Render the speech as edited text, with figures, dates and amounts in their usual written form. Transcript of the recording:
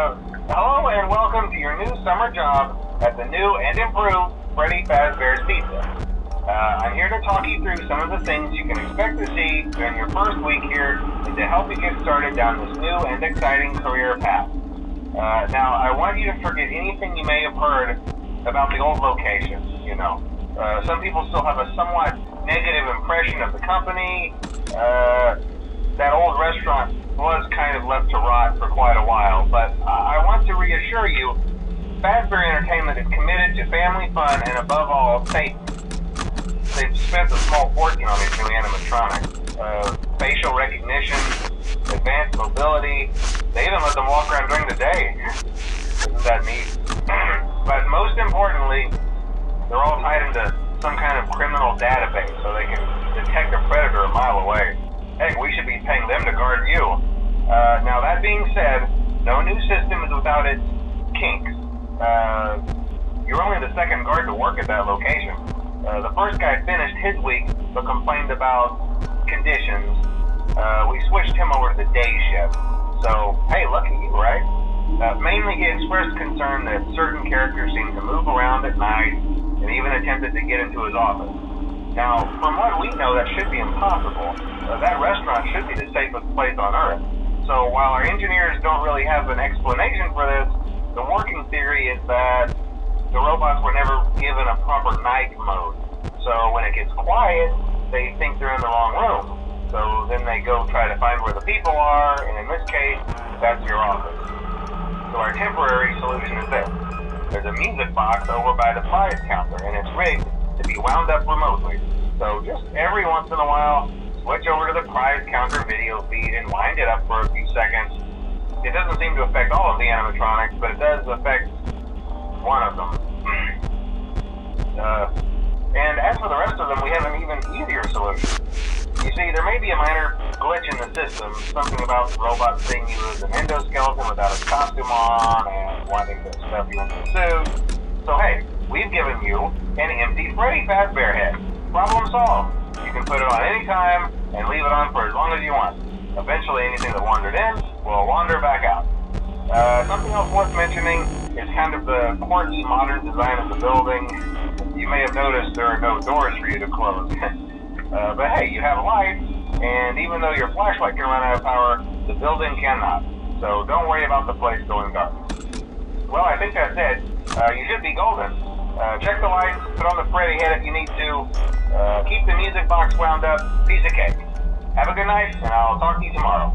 Hello and welcome to your new summer job at the new and improved Freddy Fazbear's Pizza. I'm here to talk you through some of the things you can expect to see during your first week here and to help you get started down this new and exciting career path. Now, I want you to forget anything you may have heard about the old location, some people still have a somewhat negative impression of the company. That old restaurant was kind of left to rot for quite a while, but I want to reassure you, Fazbear Entertainment is committed to family fun and above all, safety. They've spent a small fortune on these new animatronics. Facial recognition, advanced mobility, they even let them walk around during the day. Isn't that neat? But most importantly, they're all tied into some kind of criminal database so they can detect a predator a mile away. Heck, we should be paying them to guard you. Now that being said, no new system is without its kinks. You're only the second guard to work at that location. The first guy finished his week but complained about conditions. We switched him over to the day shift. So, hey, lucky you, right? Mainly he expressed concern that certain characters seemed to move around at night and even attempted to get into his office. Now, from what we know, that should be impossible. That restaurant should be the safest place on Earth. So while our engineers don't really have an explanation for this, the working theory is that the robots were never given a proper night mode. So when it gets quiet, they think they're in the wrong room. So then they go try to find where the people are, and in this case, that's your office. So our temporary solution is this. There's a music box over by the prize counter, and it's rigged to be wound up remotely. So just every once in a while, switch over to the prize counter video feed and wind it up for a few seconds. It doesn't seem to affect all of the animatronics, but it does affect one of them. And as for the rest of them, we have an even easier solution. You see, there may be a minor glitch in the system, something about the robot seeing you as an endoskeleton without a costume on and wanting to stuff you into a suit. So hey, we've given you an empty Freddy Fazbear head. Problem solved. You can put it on any time and leave it on for as long as you want. Eventually anything that wandered in will wander back out. Something else worth mentioning is kind of the quirky modern design of the building. You may have noticed there are no doors for you to close. But hey, you have a light, and even though your flashlight can run out of power, the building cannot. So don't worry about the place going dark. Well, I think that's it. You should be golden. Check the lights, put on the Freddy head if you need to. Keep the music box wound up. Piece of cake. Have a good night, and I'll talk to you tomorrow.